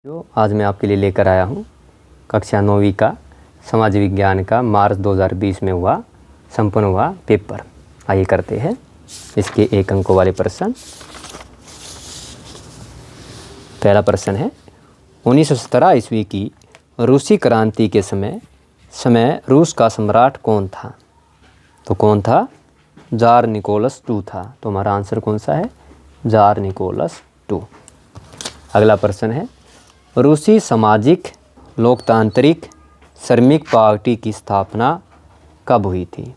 जो आज मैं आपके लिए लेकर आया हूँ कक्षा 9वीं का समाज विज्ञान का मार्च 2020 में संपन्न हुआ पेपर। आइए करते हैं इसके 1 अंकों वाले प्रश्न। पहला प्रश्न है 1917 ईस्वी की रूसी क्रांति के समय रूस का सम्राट कौन था? तो कौन था? जार निकोलस II था। तो हमारा आंसर कौन सा है? Czar Nicholas II। अगला प्रश्न है रूसी सामाजिक लोकतांत्रिक श्रमिक पार्टी की स्थापना कब हुई थी?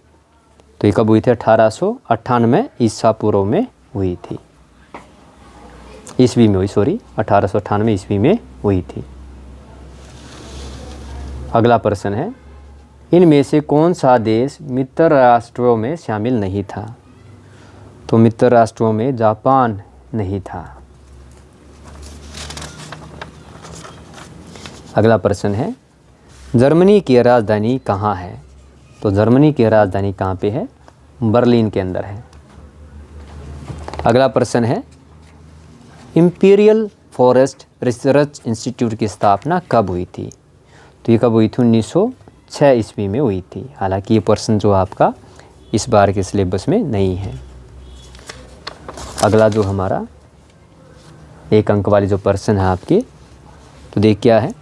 तो ये कब हुई थी? 1898 ईसा पूर्व में हुई थी। ईस्वी में हुई, 1898 ईस्वी में हुई थी। अगला प्रश्न है इनमें से कौन सा देश मित्र राष्ट्रों में शामिल नहीं था? तो मित्र राष्ट्रों में जापान नहीं था। अगला प्रश्न है जर्मनी की राजधानी कहाँ है? तो जर्मनी की राजधानी कहाँ पे है? बर्लिन के अंदर है। अगला प्रश्न है इंपीरियल फॉरेस्ट रिसर्च इंस्टीट्यूट की स्थापना कब हुई थी? तो ये कब हुई थी? 1906 ईस्वी में हुई थी। हालांकि ये प्रश्न जो आपका इस बार के सिलेबस में नहीं है। अगला जो हमारा 1 अंक वाली जो प्रश्न है आपके, तो देख क्या है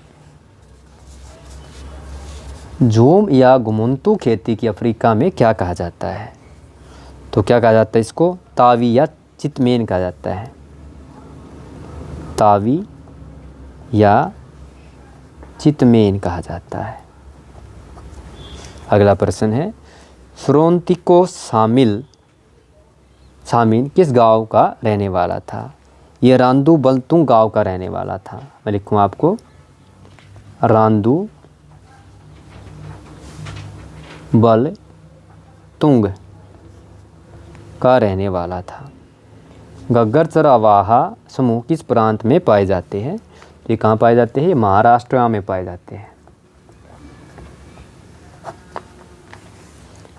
झूम या घुमंतू खेती की अफ्रीका में क्या कहा जाता है? तो क्या कहा जाता है इसको? तावी या चितमेन कहा जाता है। तावी या चितमेन कहा जाता है। अगला प्रश्न है स्रोंतिको सामिन किस गांव का रहने वाला था? ये रांदू बलतुंग गांव का रहने वाला था। मैं लिखूँ आपको रांदू बल तुंग का रहने वाला था। गग्गर चरावाहा समूह किस प्रांत में पाए जाते हैं? तो ये कहाँ पाए जाते हैं? महाराष्ट्र में पाए जाते हैं।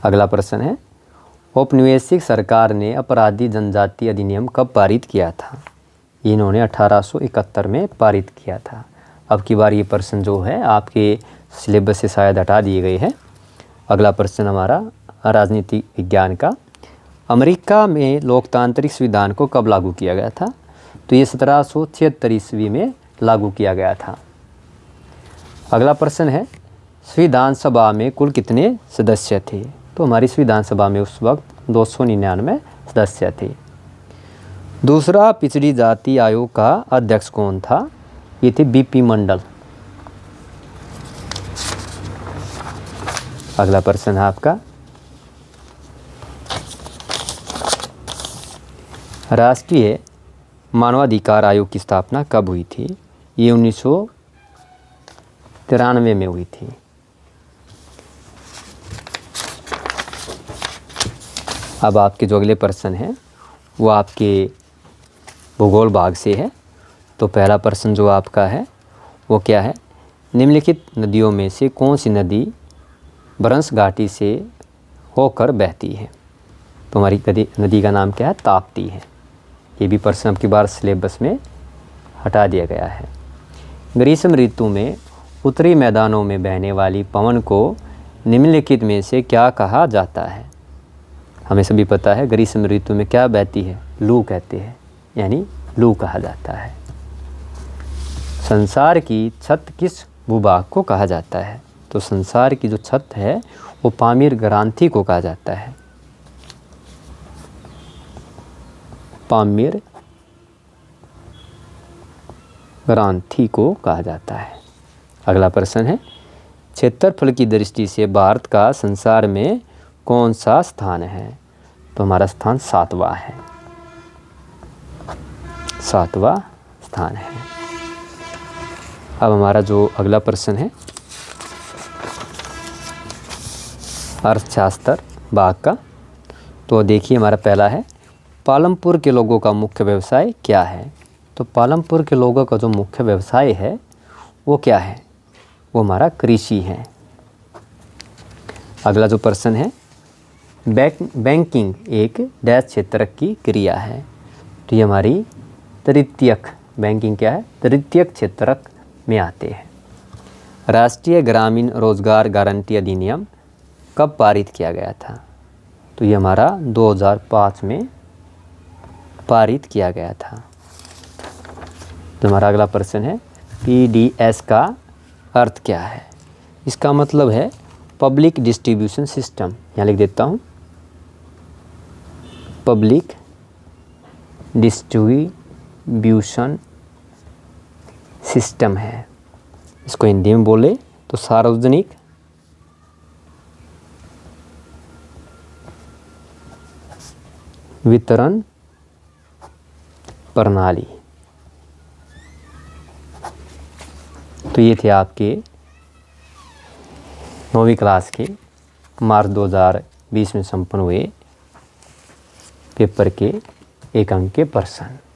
अगला प्रश्न है औपनिवेशिक सरकार ने अपराधी जनजाति अधिनियम कब पारित किया था? इन्होंने 1871 में पारित किया था। अब की बार ये प्रश्न जो है आपके सिलेबस से शायद हटा दिए गए हैं। अगला प्रश्न हमारा राजनीति विज्ञान का अमेरिका में लोकतांत्रिक संविधान को कब लागू किया गया था? तो ये 1776 ईस्वी में लागू किया गया था। अगला प्रश्न है संविधान सभा में कुल कितने सदस्य थे? तो हमारी संविधान सभा में उस वक्त 299 सदस्य थे। दूसरा पिछड़ी जाति आयोग का अध्यक्ष कौन था? ये थे बीपी मंडल। अगला प्रश्न है आपका राष्ट्रीय मानवाधिकार आयोग की स्थापना कब हुई थी? ये 1993 में हुई थी। अब आपके जो अगले प्रश्न हैं वो आपके भूगोल भाग से है। तो पहला प्रश्न जो आपका है वो क्या है? निम्नलिखित नदियों में से कौन सी नदी भ्रंश घाटी से होकर बहती है? तो हमारी नदी का नाम क्या है? ताप्ती है। ये भी प्रश्न अब की बार सिलेबस में हटा दिया गया है। ग्रीष्म ऋतु में उत्तरी मैदानों में बहने वाली पवन को निम्नलिखित में से क्या कहा जाता है? हमें सभी पता है ग्रीष्म ऋतु में क्या बहती है? लू कहते हैं, यानी लू कहा जाता है। संसार की छत किस भूभाग को कहा जाता है? तो संसार की जो छत है वो पामीर ग्रांथि को कहा जाता है। पामीर ग्रांथि को कहा जाता है। अगला प्रश्न है क्षेत्रफल की दृष्टि से भारत का संसार में कौन सा स्थान है? तो हमारा स्थान 7वां है। 7वां स्थान है। अब हमारा जो अगला प्रश्न है अर्थशास्त्र भाग का, तो देखिए हमारा पहला है पालमपुर के लोगों का मुख्य व्यवसाय क्या है? तो पालमपुर के लोगों का जो मुख्य व्यवसाय है वो क्या है? वो हमारा कृषि है। अगला जो प्रश्न है बैंकिंग एक डैश क्षेत्रक की क्रिया है। तो ये हमारी तृतीयक बैंकिंग क्या है? तृतीयक क्षेत्रक में आते हैं। राष्ट्रीय ग्रामीण रोजगार गारंटी अधिनियम कब पारित किया गया था? तो ये हमारा 2005 में पारित किया गया था। तो हमारा अगला प्रश्न है PDS का अर्थ क्या है? इसका मतलब है पब्लिक डिस्ट्रीब्यूशन सिस्टम। यहाँ लिख देता हूँ, पब्लिक डिस्ट्रीब्यूशन सिस्टम है। इसको हिंदी में बोले तो सार्वजनिक वितरण प्रणाली। तो ये थे आपके 9वीं क्लास के मार्च 2020 में संपन्न हुए पेपर के 1 अंक के प्रश्न।